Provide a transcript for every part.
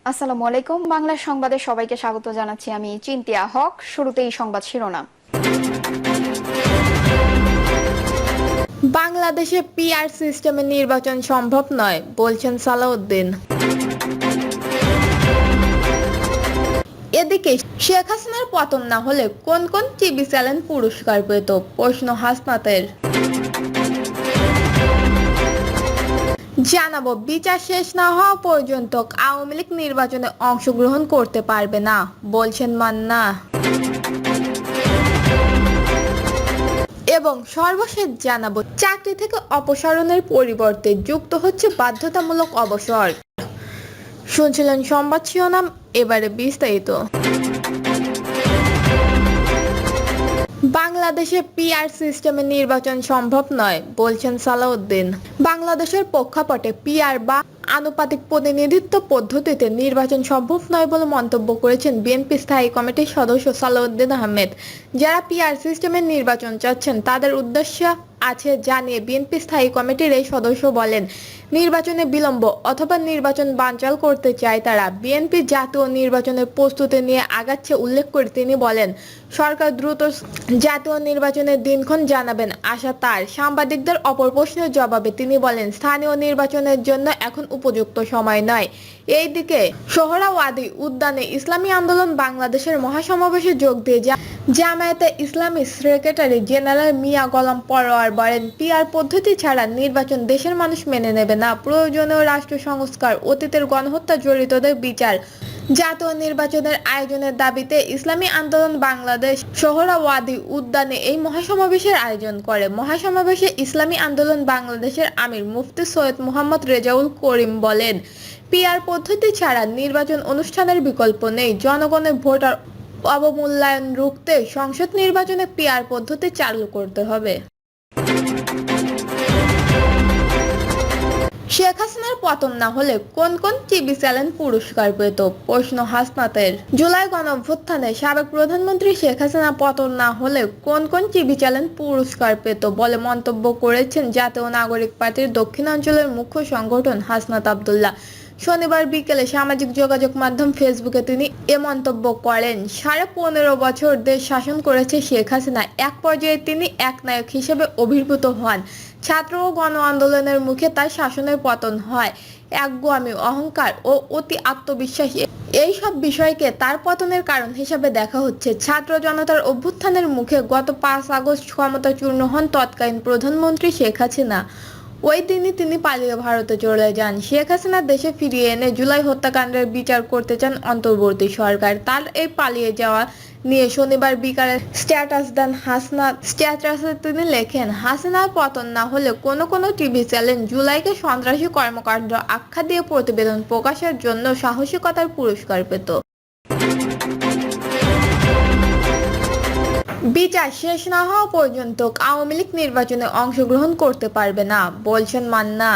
আসসালামু আলাইকুম। বাংলা সংবাদে সবাইকে স্বাগত জানাচ্ছি। আমি চিন্তিয়া হক। শুরুতেই সংবাদ শিরোনাম। বাংলাদেশে পিআর সিস্টেমে নির্বাচন সম্ভব নয় বলছেন সালাউদ্দিন। এদিকে শেখ হাসিনার পতন না হলে কোন কোন টিভি চ্যানেল পুরস্কার পেত, প্রশ্ন হাসনাতের। জানাবো, বিচার শেষ না হওয়া পর্যন্ত আওয়ামী লীগ নির্বাচনে অংশগ্রহণ করতে পারবে না বলছেন মান্না। এবং সর্বশেষ জানাবো, চাকরি থেকে অপসারণের পরিবর্তে যুক্ত হচ্ছে বাধ্যতামূলক অবসর। শুনছিলেন সংবাদ শিরোনাম, এবারে বিস্তারিত। বাংলাদেশে পিআর সিস্টেমে নির্বাচন সম্ভব নয় বলছেন সালাউদ্দিন। বাংলাদেশের প্রেক্ষাপটে পিআর বা আনুপাতিক প্রতিনিধিত্ব পদ্ধতিতে নির্বাচন সম্ভব নয় বলে মন্তব্য করেছেন বিএনপি স্থায়ী কমিটির সদস্য সালাউদ্দিন আহমেদ। যারা পিআর সিস্টেমের নির্বাচন চাচ্ছেন তাদের উদ্দেশ্য আছে জানিয়ে বিএনপি স্থায়ী কমিটির এই সদস্য বলেন, নির্বাচনে বিলম্ব অথবা নির্বাচন বানচাল করতে চায় তারা। বিএনপি জাতীয় নির্বাচনের প্রস্তুতি নিয়ে আগাচ্ছে উল্লেখ করে তিনি বলেন, সরকার দ্রুত জাতীয় নির্বাচনের দিনক্ষণ জানাবেন আশা তার। সাংবাদিকদের অপর প্রশ্নের জবাবে তিনি বলেন, স্থানীয় নির্বাচনের জন্য এখন উপযুক্ত সময় নয়। এইদিকে সোহরাওয়ার্দী উদ্যানে ইসলামী আন্দোলন বাংলাদেশের মহাসমাবেশে যোগ দিয়ে জামায়াতে ইসলামী সেক্রেটারি জেনারেল মিয়া গোলাম পরোয়ার বলেন, পিআর পদ্ধতি ছাড়া নির্বাচন দেশের মানুষ মেনে নেবে না। প্রয়োজনীয় রাষ্ট্র সংস্কার, অতীতের গণহত্যা জড়িতদের বিচার, জাতীয় নির্বাচনের আয়োজনের দাবিতে ইসলামী আন্দোলন বাংলাদেশ সোহরাওয়ার্দী উদ্যানে এই মহাসমাবেশের আয়োজন করে। মহাসমাবেশে ইসলামী আন্দোলন বাংলাদেশের আমির মুফতি সৈয়দ মোহাম্মদ রেজাউল করিম বলেন, পিআর পদ্ধতি ছাড়া নির্বাচন অনুষ্ঠানের বিকল্প নেই। জনগণের ভোটার অবমূল্যায়ন রুখতে সংসদ নির্বাচনে পিআর পদ্ধতি চালু করতে হবে। শেখ হাসিনার পতন না হলে কোন কোন টিভি চ্যানেল পুরস্কার পেত, প্রশ্ন হাসনাতের। জুলাই গণঅভ্যুত্থানে সাবেক প্রধানমন্ত্রী শেখ হাসিনা পতন না হলে কোন কোন টিভি চ্যানেল পুরস্কার পেত বলে মন্তব্য করেছেন জাতীয় নাগরিক পার্টির দক্ষিণাঞ্চলের মুখ্য সংগঠন হাসনাত আব্দুল্লাহ। শনিবার বিকেলে সামাজিক যোগাযোগ মাধ্যম ফেসবুকে তিনি এ মন্তব্য করেন। 15.5 বছর দেশ শাসন করেছে শেখ হাসিনা। এক পর্যায়ে তিনি একনায়ক হিসেবে আবির্ভূত হন। ছাত্র ও গণ আন্দোলনের মুখে তার শাসনের পতন হয়। একগুঁয়ামি, অহংকার ও অতি আত্মবিশ্বাস এই সব বিষয়কে তার পতনের কারণ হিসেবে দেখা হচ্ছে। ছাত্র জনতার অভ্যুত্থানের মুখে গত 5 আগস্ট ক্ষমতাচ্যুত হন তৎকালীন প্রধানমন্ত্রী শেখ হাসিনা। ওই দিনই তিনি পালিয়ে ভারতে চলে যান। শেখ হাসিনা দেশে ফিরিয়ে এনে জুলাই হত্যাকাণ্ডের বিচার করতে চান অন্তর্বর্তী সরকার। তার এই পালিয়ে যাওয়া নিয়ে শনিবার বিকালে স্ট্যাটাস দেন হাসনাত। স্ট্যাটাসে তিনি লেখেন, হাসিনার পতন না হলে কোনো কোনো টিভি চ্যানেল জুলাইকে সন্ত্রাসী কর্মকাণ্ড আখ্যা দিয়ে প্রতিবেদন প্রকাশের জন্য সাহসিকতার পুরস্কার পেত। বিচার শেষ না হওয়া পর্যন্ত আওয়ামী লীগ নির্বাচনে অংশগ্রহণ করতে পারবে না বলছেন মান্না।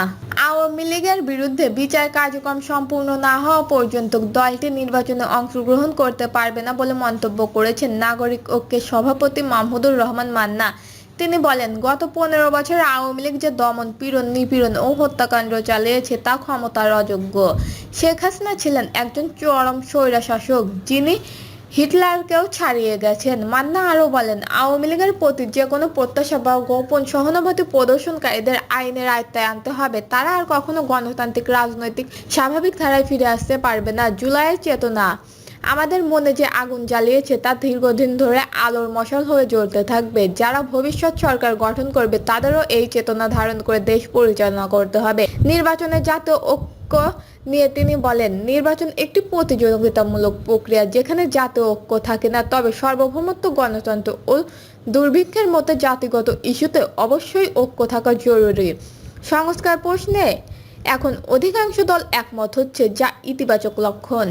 আওয়ামী লীগের বিরুদ্ধে বিচার কার্যক্রম সম্পূর্ণ না হওয়া পর্যন্ত দলটি নির্বাচনে অংশগ্রহণ করতে পারবে না বলে মন্তব্য করেছেন নাগরিক ঐক্যের সভাপতি মাহমুদুর রহমান মান্না। তিনি বলেন, গত 15 বছরে আওয়ামী লীগ যে দমন, পীড়ন, নিপীড়ন ও হত্যাকাণ্ড চালিয়েছে তা ক্ষমতার অযোগ্য। শেখ হাসিনা ছিলেন একজন চরম স্বৈরশাসক, যিনি হিটলারকেও ছাড়িয়ে গেছেন। মান্না আরও বলেন, আওয়ামী লীগের প্রতি যে কোনো প্রত্যাশা বা গোপন সহানুভূতি প্রদর্শনকারীদের আইনের আয়ত্তায় আনতে হবে। তারা আর কখনো গণতান্ত্রিক রাজনৈতিক স্বাভাবিক ধারায় ফিরে আসতে পারবে না। জুলাইয়ের চেতনা আমাদের মনে যে আগুন জ্বালিয়েছে তা দীর্ঘদিন ধরে আলোর মশাল হয়ে জ্বলতে থাকবে। যারা ভবিষ্যৎ সরকার গঠন করবে তাদেরও এই চেতনা ধারণ করে দেশ পরিচালনা করতে হবে। নির্বাচনে জাতীয় ঐক্য নিয়ে তিনি বলেন, নির্বাচন একটি প্রতিযোগিতামূলক প্রক্রিয়া যেখানে জাতীয় ঐক্য থাকে না, তবে সার্বভৌমত্ব, গণতন্ত্র ও দুর্ভিক্ষের মতো জাতিগত ইস্যুতে অবশ্যই ঐক্য থাকা জরুরি। সংস্কার প্রশ্নে এখন অধিকাংশ দল একমত হচ্ছে, যা ইতিবাচক লক্ষণ।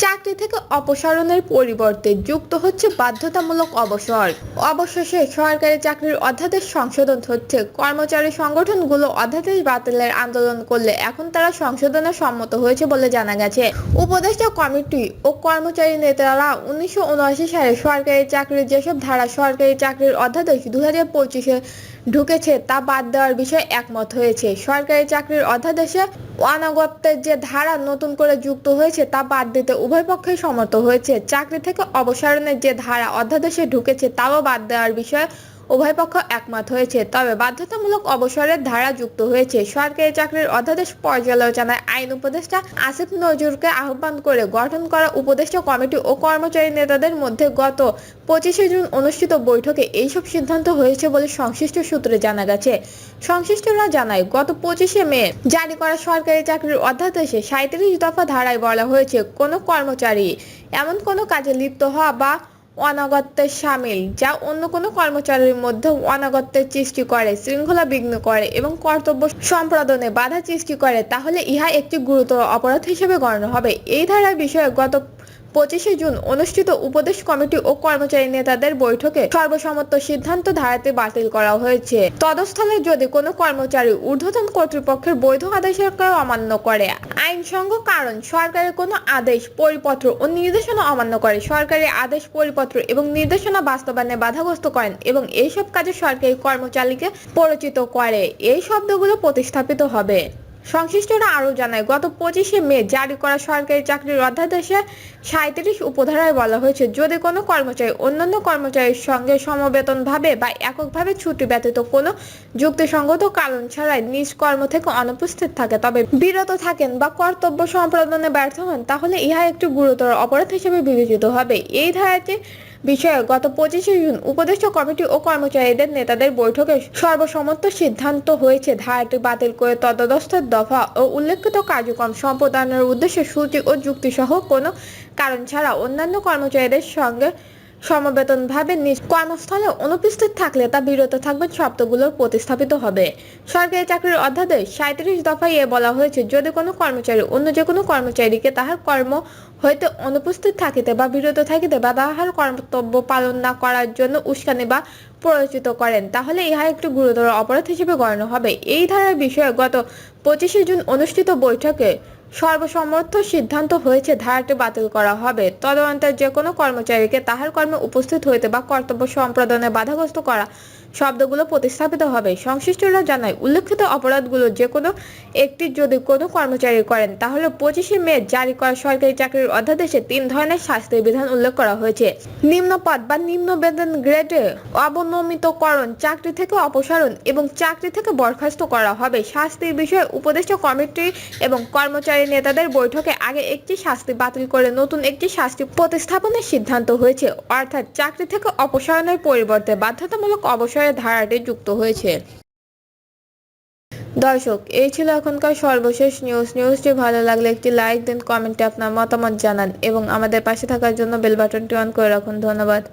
চাকরি থেকে অপসারণের পরিবর্তে যুক্ত হচ্ছে বাধ্যতামূলক অবসর। অবশেষে সরকারি চাকরির অধ্যাদেশ সংশোধন হচ্ছে। কর্মচারী সংগঠনগুলো অধ্যাদেশ বাতিলের আন্দোলন করলে এখন তারা সংশোধনে সম্মত হয়েছে বলে জানা গেছে। উপদেষ্টা কমিটি ও কর্মচারী নেতারা 1979 সালে সরকারি চাকরির যেসব ধারা সরকারি চাকরির অধ্যাদেশ 2025-এ ঢুকেছে তা বাদ দেওয়ার বিষয়ে একমত হয়েছে। সরকারি চাকরির অধ্যাদেশে অনাগত্যের যে ধারা নতুন করে যুক্ত হয়েছে তা বাদ দিতে উভয় পক্ষই সম্মত হয়েছে। চাকরি থেকে অপসারণের যে ধারা অধ্যাদেশে ঢুকেছে তাও বাদ দেওয়ার বিষয়ে উভয় পক্ষ একমত হয়েছে। তবে বাধ্যতামূলক অবসরের ধারা যুক্ত হয়েছে। সরকারি চাকরির অধ্যাদেশ পর্যালোচনায় আইন উপদেষ্টা আসিফ নজরুলকে আহ্বান করে গঠন করা উপদেষ্টা কমিটি ও কর্মচারী নেতাদের মধ্যে গত 25শে জুন অনুষ্ঠিত বৈঠকে এইসব সিদ্ধান্ত হয়েছে বলে সংশ্লিষ্ট সূত্রে জানা গেছে। সংশ্লিষ্টরা জানায়, গত 25শে মে জারি করা সরকারি চাকরির অধ্যাদেশে 37 দফা ধারায় বলা হয়েছে, কোনো কর্মচারী এমন কোনো কাজে লিপ্ত হওয়া বা অনাগত্যের শামিল যা অন্য কোনো কর্মচারীর মধ্যে অনাগত্যের সৃষ্টি করে, শৃঙ্খলা বিঘ্ন করে এবং কর্তব্য সম্পাদনে বাধা সৃষ্টি করে তাহলে ইহা একটি গুরুতর অপরাধ হিসেবে গণ্য হবে। এই ধারার বিষয়ে গত 25শে জুন অনুষ্ঠিত উপদেশ কমিটি ও কর্মচারী নেতাদের বৈঠকে সর্বসম্মত সিদ্ধান্ত ধারাটি বাতিল করা হয়েছে। তদস্থলে যদি কোনো কর্মচারী ঊর্ধ্বতন কর্তৃপক্ষের বৈধ আদেশকে অমান্য করে, আইনসঙ্গ কারণ সরকারের কোনো আদেশ, পরিপত্র ও নির্দেশনা অমান্য করে, সরকারি আদেশ, পরিপত্র এবং নির্দেশনা বাস্তবায়নে বাধাগ্রস্ত করেন এবং এইসব কাজে সরকারি কর্মচারীকে পরিচিত করে, এই শব্দগুলো প্রতিস্থাপিত হবে। সংশ্লিষ্টরা আরও জানায়, গত 25শে মে জারি করা সরকারি চাকরির অধ্যাদেশে 37 উপধারায় বলা হয়েছে, যদি কোনো কর্মচারী অন্যান্য কর্মচারীর সঙ্গে সমবেতনভাবে বা এককভাবে ছুটি ব্যতীত কোনো যুক্তিসঙ্গত কারণ ছাড়াই নিজ কর্ম থেকে অনুপস্থিত থাকে, তবে বিরত থাকেন বা কর্তব্য সম্পাদনে ব্যর্থ হন তাহলে ইহা একটি গুরুতর অপরাধ হিসেবে বিবেচিত হবে। এই ধারাটি বিষয়ে গত 25শে জুন উপদেষ্টা কমিটি ও কর্মচারীদের নেতাদের বৈঠকে সর্বসম্মত সিদ্ধান্ত হয়েছে। ধারাটি বাতিল করে তদস্থ দফা ও উল্লেখিত কার্যক্রম সম্পাদনের উদ্দেশ্যে সূচি ও যুক্তিসহ কোনো কারণ ছাড়া অন্যান্য কর্মচারীদের সঙ্গে সমবেতনভাবে নিজ কর্মস্থলে অনুপস্থিত থাকলে তা বিরত থাকবেন শব্দগুলোর প্রতিস্থাপিত হবে। সরকারি চাকরির অধ্যাদেশ 37 দফায় বলা হয়েছে, যদি কোনো কর্মচারী অন্য যে কোনো কর্মচারীকে তাহার কর্ম হইতে অনুপস্থিত থাকিতে বা বিরত থাকিতে বা তাহার কর্তব্য পালন না করার জন্য উস্কানি বা প্ররোচিত করেন তাহলে ইহা একটি গুরুতর অপরাধ হিসেবে গণ্য হবে। এই ধারার বিষয়ে গত 25শে জুন অনুষ্ঠিত বৈঠকে সর্বসম্মত সিদ্ধান্ত হয়েছে, ধারাটি বাতিল করা হবে। তদন্তের যে কোনো কর্মচারীকে তাহার কর্মে উপস্থিত হইতে বা কর্তব্য সম্পাদনে বাধাগ্রস্ত করা শব্দগুলো প্রতিস্থাপিত হবে। সংশ্লিষ্টরা জানায়, উল্লেখিত অপরাধগুলো যে কোনো একটি যদি কোনো কর্মচারী করেন তাহলে 25শে মে জারি করা সরকারি চাকরির অধ্যাদেশে 3 ধরনের শাস্তির বিধান উল্লেখ করা হয়েছে। নিম্ন পদ বা নিম্ন বেতন গ্রেডে অবনমিতকরণ, চাকরি থেকে অপসারণ এবং চাকরি থেকে বরখাস্ত করা হবে। শাস্তির বিষয়ে উপদেষ্টা কমিটি এবং কর্মচারী নেতাদের বৈঠকে আগে একটি শাস্তি বাতিল করে নতুন একটি শাস্তি প্রতিস্থাপনের সিদ্ধান্ত হয়েছে, অর্থাৎ চাকরি থেকে অপসারণের পরিবর্তে বাধ্যতামূলক অবসরের ধারাটি যুক্ত হয়েছে। দর্শক, এই ছিল এখনকার সর্বশেষ নিউজটি ভালো লাগলে একটি লাইক দিন, কমেন্টে আপনার মতামত জানান এবং আমাদের পাশে থাকার জন্য বেল বাটনটি অন করে রাখুন। ধন্যবাদ।